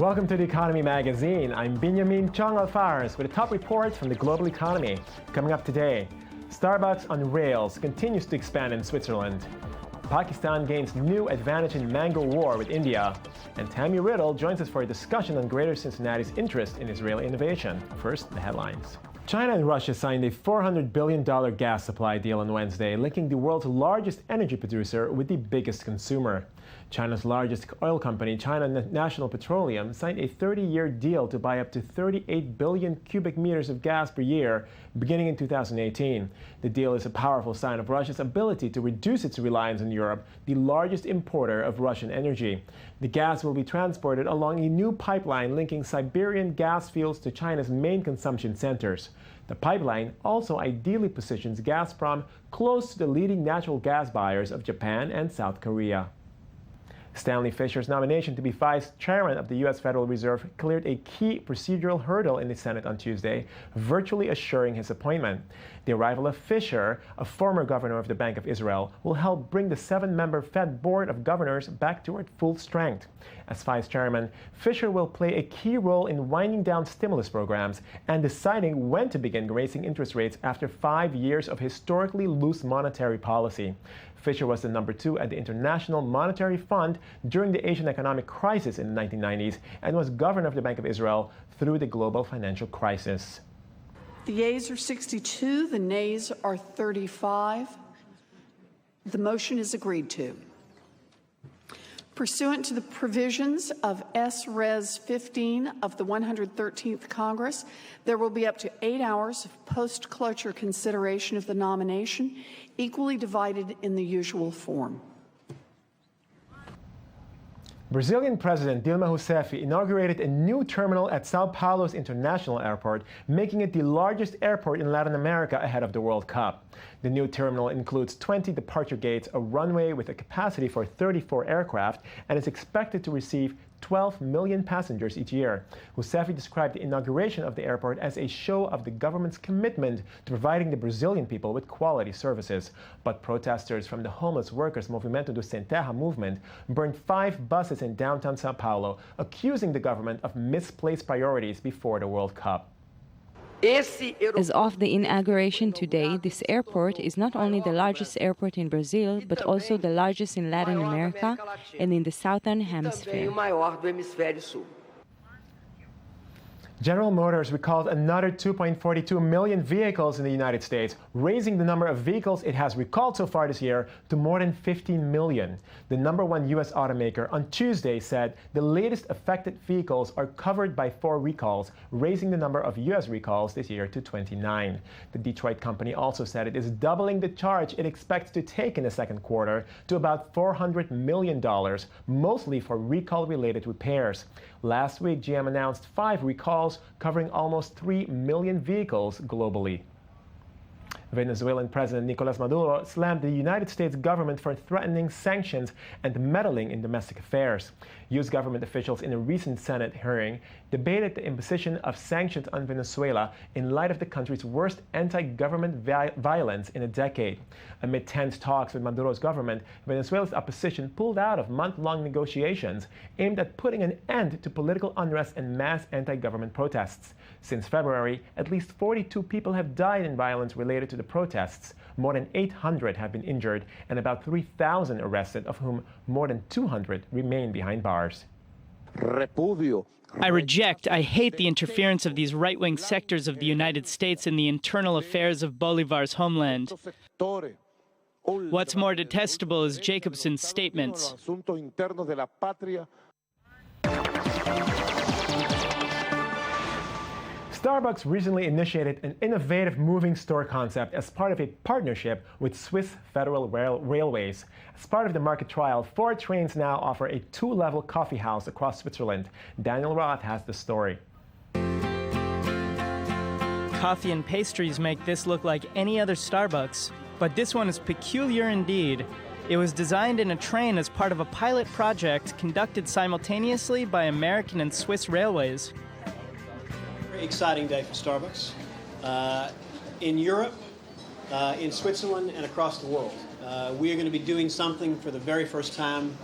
Welcome to the Economy Magazine. I'm Benjamin Chong Alfares with the top reports from the global economy. Coming up today, Starbucks on rails continues to expand in Switzerland. Pakistan gains new advantage in mango war with India. And Tammy Riddle joins us for a discussion on Greater Cincinnati's interest in Israeli innovation. First, the headlines. China and Russia signed a $400 billion gas supply deal on Wednesday, linking the world's largest energy producer with the biggest consumer. China's largest oil company, China National Petroleum, signed a 30-year deal to buy up to 38 billion cubic meters of gas per year, beginning in 2018. The deal is a powerful sign of Russia's ability to reduce its reliance on Europe, the largest importer of Russian energy. The gas will be transported along a new pipeline linking Siberian gas fields to China's main consumption centers. The pipeline also ideally positions Gazprom close to the leading natural gas buyers of Japan and South Korea. Stanley Fischer's nomination to be vice chairman of the U.S. Federal Reserve cleared a key procedural hurdle in the Senate on Tuesday, virtually assuring his appointment. The arrival of Fischer, a former governor of the Bank of Israel, will help bring the 7-member Fed Board of Governors back toward full strength. As vice chairman, Fischer will play a key role in winding down stimulus programs and deciding when to begin raising interest rates after 5 years of historically loose monetary policy. Fischer was the number 2 at the International Monetary Fund during the Asian economic crisis in the 1990s and was governor of the Bank of Israel through the global financial crisis. The yeas are 62, the nays are 35. The motion is agreed to. Pursuant to the provisions of S-Res 15 of the 113th Congress, there will be up to 8 hours of post-cloture consideration of the nomination, equally divided in the usual form. Brazilian President Dilma Rousseff inaugurated a new terminal at Sao Paulo's International Airport, making it the largest airport in Latin America ahead of the World Cup. The new terminal includes 20 departure gates, a runway with a capacity for 34 aircraft, and is expected to receive 12 million passengers each year. Rousseff described the inauguration of the airport as a show of the government's commitment to providing the Brazilian people with quality services. But protesters from the homeless workers' Movimento do Sem Terra movement burned 5 buses in downtown Sao Paulo, accusing the government of misplaced priorities before the World Cup. As of the inauguration today, this airport is not only the largest airport in Brazil, but also the largest in Latin America and in the Southern Hemisphere. General Motors recalled another 2.42 million vehicles in the United States, raising the number of vehicles it has recalled so far this year to more than 15 million. The #1 U.S. automaker on Tuesday said the latest affected vehicles are covered by 4 recalls, raising the number of U.S. recalls this year to 29. The Detroit company also said it is doubling the charge it expects to take in the second quarter to about $400 million, mostly for recall-related repairs. Last week, GM announced 5 recalls covering almost 3 million vehicles globally. Venezuelan President Nicolas Maduro slammed the United States government for threatening sanctions and meddling in domestic affairs. U.S. government officials in a recent Senate hearing debated the imposition of sanctions on Venezuela in light of the country's worst anti-government violence in a decade. Amid tense talks with Maduro's government, Venezuela's opposition pulled out of month-long negotiations aimed at putting an end to political unrest and mass anti-government protests. Since February, at least 42 people have died in violence related to the protests. More than 800 have been injured and about 3,000 arrested, of whom more than 200 remain behind bars. I hate the interference of these right-wing sectors of the United States in the internal affairs of Bolivar's homeland. What's more detestable is Jacobson's statements. Starbucks recently initiated an innovative moving store concept as part of a partnership with Swiss Federal Railways. As part of the market trial, 4 trains now offer a 2-level coffee house across Switzerland. Daniel Roth has the story. Coffee and pastries make this look like any other Starbucks, but this one is peculiar indeed. It was designed in a train as part of a pilot project conducted simultaneously by American and Swiss railways. Exciting day for Starbucks in Europe, in Switzerland, and across the world. We are going to be doing something for the very first time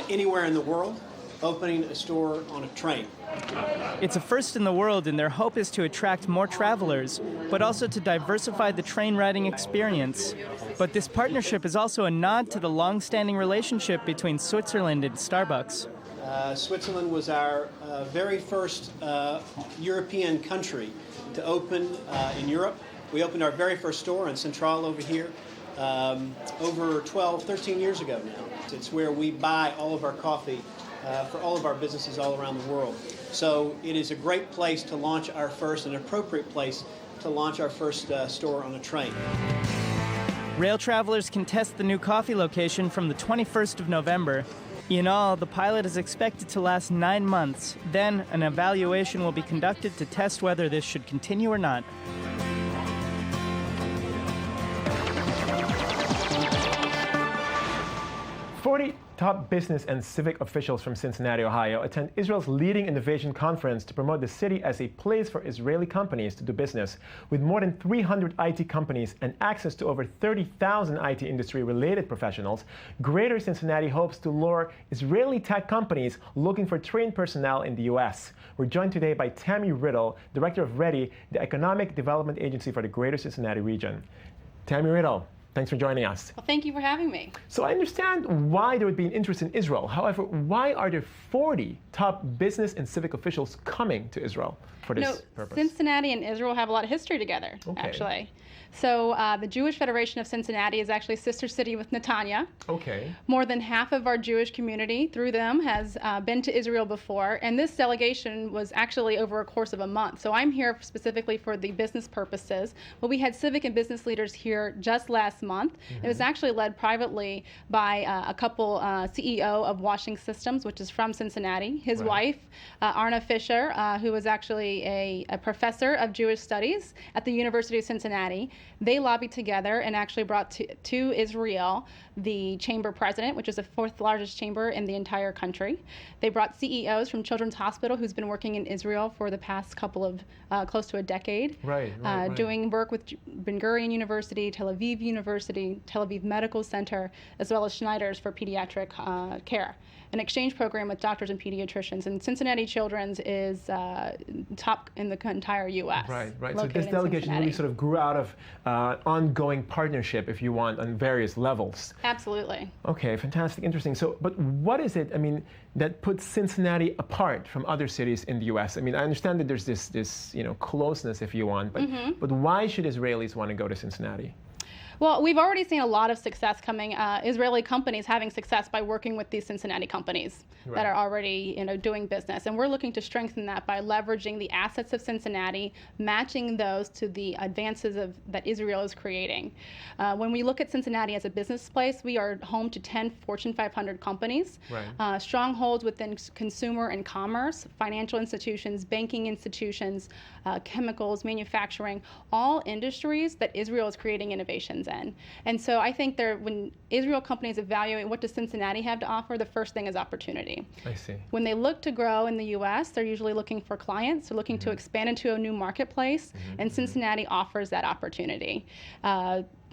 anywhere in the world. opening a store on a train. It's a first in the world, and their hope is to attract more travelers, but also to diversify the train riding experience. But this partnership is also a nod to the long-standing relationship between Switzerland and Starbucks. Switzerland was our very first European country to open in Europe. We opened our very first store in Central over here over 12, 13 years ago now. It's where we buy all of our coffee for all of our businesses all around the world. So it is a great place to launch our first, an appropriate place to launch our first store on a train. Rail travelers can test the new coffee location from the 21st of November. In all, the pilot is expected to last 9 months. Then, an evaluation will be conducted to test whether this should continue or not. Top business and civic officials from Cincinnati, Ohio, attend Israel's leading innovation conference to promote the city as a place for Israeli companies to do business. With more than 300 IT companies and access to over 30,000 IT industry-related professionals, Greater Cincinnati hopes to lure Israeli tech companies looking for trained personnel in the U.S. We're joined today by Tammy Riddle, Director of READY, the Economic Development Agency for the Greater Cincinnati region. Tammy Riddle, thanks for joining us. Well, thank you for having me. So I understand why there would be an interest in Israel. However, why are there 40 top business and civic officials coming to Israel for this purpose? Cincinnati and Israel have a lot of history together, actually. So the Jewish Federation of Cincinnati is actually a sister city with Netanya. Okay. More than half of our Jewish community, through them, has been to Israel before. And this delegation was actually over a course of a month. So I'm here specifically for the business purposes. But we had civic and business leaders here just last month. Mm-hmm. It was actually led privately by a couple CEO of Washing Systems, which is from Cincinnati. His wife, Arna Fisher, who was actually a professor of Jewish studies at the University of Cincinnati. They lobbied together and actually brought to Israel the chamber president, which is the 4th largest chamber in the entire country. They brought CEOs from Children's Hospital, who's been working in Israel for the past couple of, close to a decade. Doing work with Ben Gurion University, Tel Aviv University, Tel Aviv Medical Center, as well as Schneider's for pediatric care. An exchange program with doctors and pediatricians. And Cincinnati Children's is top in the entire U.S. Right. So this delegation really sort of grew out of ongoing partnership, if you want, on various levels. Absolutely. Okay, fantastic, interesting. So, but what is it, that puts Cincinnati apart from other cities in the U.S.? I understand that there's this closeness, if you want, but why should Israelis want to go to Cincinnati? Well, we've already seen a lot of success coming, Israeli companies having success by working with these Cincinnati companies that are already doing business. And we're looking to strengthen that by leveraging the assets of Cincinnati, matching those to the advances that Israel is creating. When we look at Cincinnati as a business place, we are home to 10 Fortune 500 companies, strongholds within consumer and commerce, financial institutions, banking institutions, chemicals, manufacturing, all industries that Israel is creating innovations in. And so I think when Israel companies evaluate what does Cincinnati have to offer, the first thing is opportunity. I see. When they look to grow in the U.S., they're usually looking for clients. They're looking to expand into a new marketplace, and Cincinnati offers that opportunity.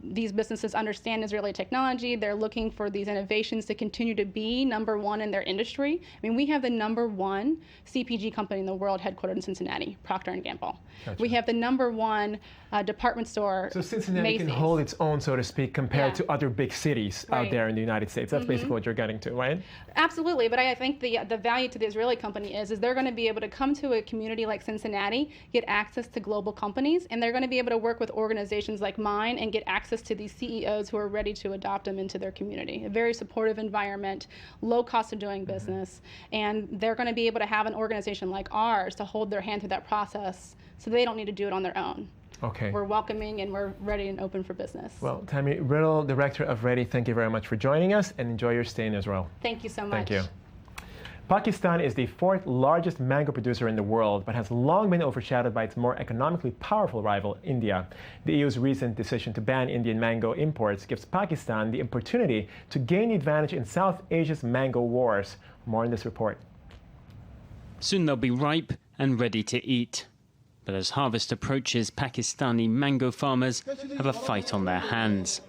These businesses understand Israeli technology. They're looking for these innovations to continue to be number one in their industry. We have the number one CPG company in the world headquartered in Cincinnati, Procter & Gamble. Gotcha. We have the number one department store, So Cincinnati Macy's. can hold its own, so to speak, compared to other big cities out there in the United States. That's basically what you're getting to, right? Absolutely, but I think the value to the Israeli company is they're going to be able to come to a community like Cincinnati, get access to global companies, and they're going to be able to work with organizations like mine and get access to these CEOs who are ready to adopt them into their community. A very supportive environment, low cost of doing business, and they're going to be able to have an organization like ours to hold their hand through that process so they don't need to do it on their own. Okay. We're welcoming and we're ready and open for business. Well, Tammy Riddle, Director of READY, thank you very much for joining us and enjoy your stay in Israel. Thank you so much. Thank you. Pakistan is the 4th largest mango producer in the world, but has long been overshadowed by its more economically powerful rival, India. The EU's recent decision to ban Indian mango imports gives Pakistan the opportunity to gain the advantage in South Asia's mango wars. More in this report. Soon they'll be ripe and ready to eat. But as harvest approaches, Pakistani mango farmers have a fight on their hands.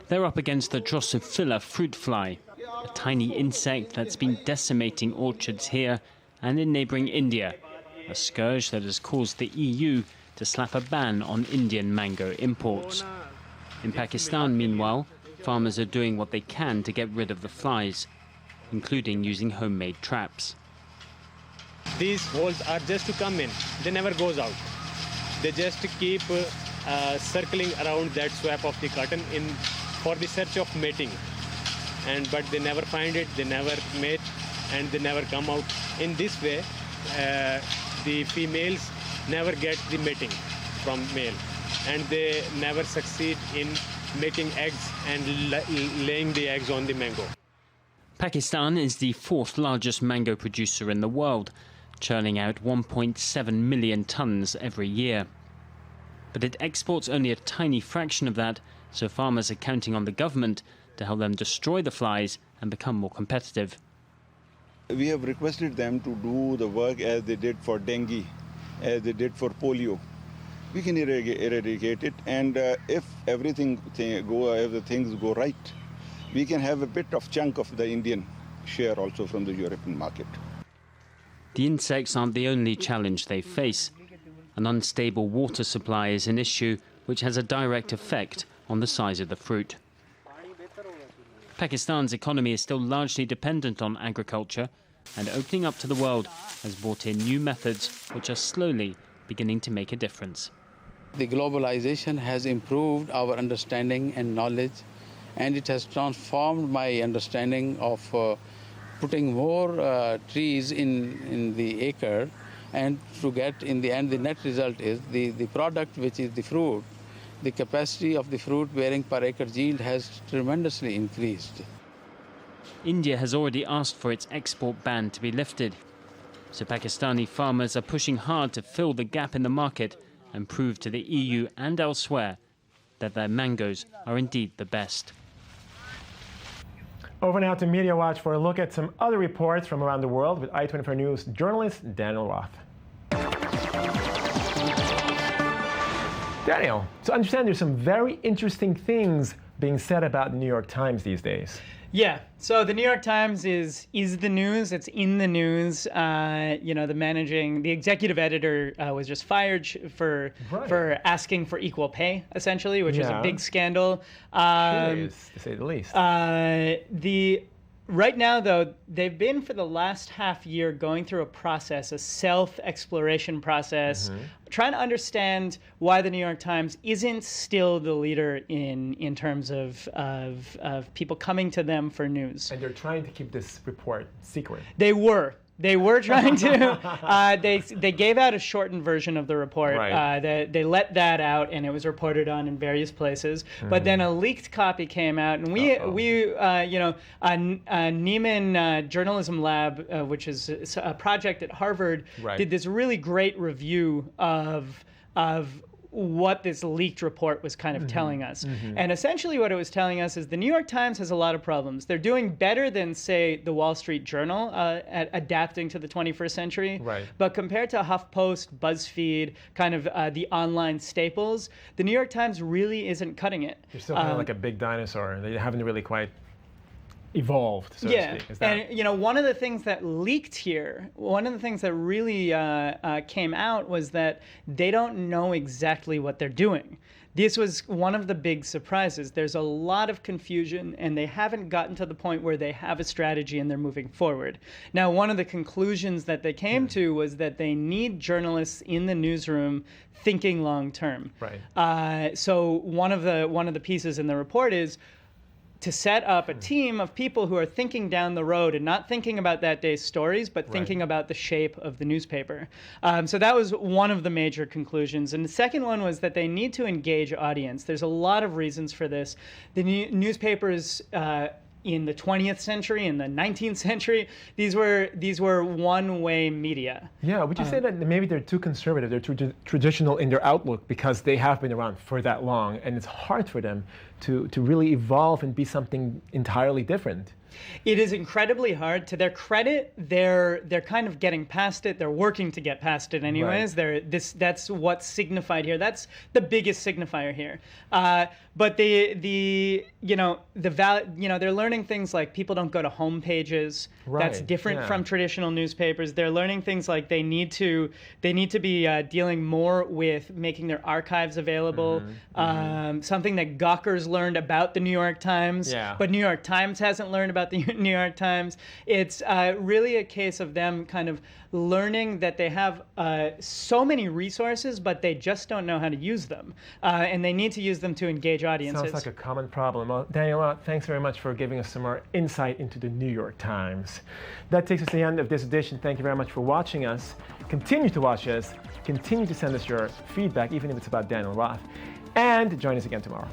They're up against the Drosophila fruit fly. a tiny insect that's been decimating orchards here and in neighbouring India, a scourge that has caused the EU to slap a ban on Indian mango imports. In Pakistan, meanwhile, farmers are doing what they can to get rid of the flies, including using homemade traps. These holes are just to come in. They never goes out. They just keep circling around that swap of the cotton for the search of mating. But they never find it, they never mate, and they never come out. In this way, the females never get the mating from male, and they never succeed in making eggs and laying the eggs on the mango. Pakistan is the fourth largest mango producer in the world, churning out 1.7 million tons every year. But it exports only a tiny fraction of that, so farmers are counting on the government to help them destroy the flies and become more competitive. We have requested them to do the work as they did for dengue, as they did for polio. We can eradicate it, and if the things go right, we can have a bit of chunk of the Indian share also from the European market. The insects aren't the only challenge they face. An unstable water supply is an issue which has a direct effect on the size of the fruit. Pakistan's economy is still largely dependent on agriculture, and opening up to the world has brought in new methods which are slowly beginning to make a difference. The globalization has improved our understanding and knowledge, and it has transformed my understanding of putting more trees in the acre, and to get in the end the net result is the product, which is the fruit. The capacity of the fruit bearing per acre yield has tremendously increased. India has already asked for its export ban to be lifted. So Pakistani farmers are pushing hard to fill the gap in the market and prove to the EU and elsewhere that their mangoes are indeed the best. Over now to Media Watch for a look at some other reports from around the world with I24 News journalist Daniel Roth. Daniel, so I understand there's some very interesting things being said about the New York Times these days. Yeah, so the New York Times is the news. It's in the news. The executive editor was just fired for asking for equal pay, essentially, which is a big scandal. Curious, to say the least. Right now, though, they've been for the last half year going through a self-exploration process, trying to understand why the New York Times isn't still the leader in terms of people coming to them for news. And they're trying to keep this report secret. They were trying to. They gave out a shortened version of the report. Right. They let that out, and it was reported on in various places. But then a leaked copy came out, and Neiman Journalism Lab, which is a project at Harvard, did this really great review of what this leaked report was kind of telling us. And essentially what it was telling us is the New York Times has a lot of problems. They're doing better than, say, the Wall Street Journal at adapting to the 21st century. Right. But compared to HuffPost, BuzzFeed, kind of the online staples, the New York Times really isn't cutting it. They're still kind of like a big dinosaur. They haven't really quite evolved, so to speak. And one of the things that leaked here, one of the things that really came out was that they don't know exactly what they're doing. This was one of the big surprises. There's a lot of confusion, and they haven't gotten to the point where they have a strategy and they're moving forward. Now, one of the conclusions that they came to was that they need journalists in the newsroom thinking long term. Right. So one of the pieces in the report is to set up a team of people who are thinking down the road and not thinking about that day's stories, but thinking about the shape of the newspaper. So that was one of the major conclusions. And the second one was that they need to engage audience. There's a lot of reasons for this. The newspapers in the 20th century, in the 19th century, these were one-way media. Yeah, would you say that maybe they're too conservative, they're too traditional in their outlook because they have been around for that long, and it's hard for them to really evolve and be something entirely different? It is incredibly hard. To their credit, they're kind of getting past it. They're working to get past it anyways. Right. That's what's signified here. That's the biggest signifier here. But they're learning things like people don't go to home pages. Right, That's different yeah. from traditional newspapers. They're learning things like they need to be dealing more with making their archives available. Something that Gawker's learned about the New York Times, Yeah. but New York Times hasn't learned about the New York Times. It's really a case of them kind of learning that they have so many resources, but they just don't know how to use them. And they need to use them to engage audiences. Sounds like a common problem. Well, Daniel, thanks very much for giving us some more insight into the New York Times. That takes us to the end of this edition. Thank you very much for watching us. Continue to watch us. Continue to send us your feedback, even if it's about Daniel Roth. And join us again tomorrow.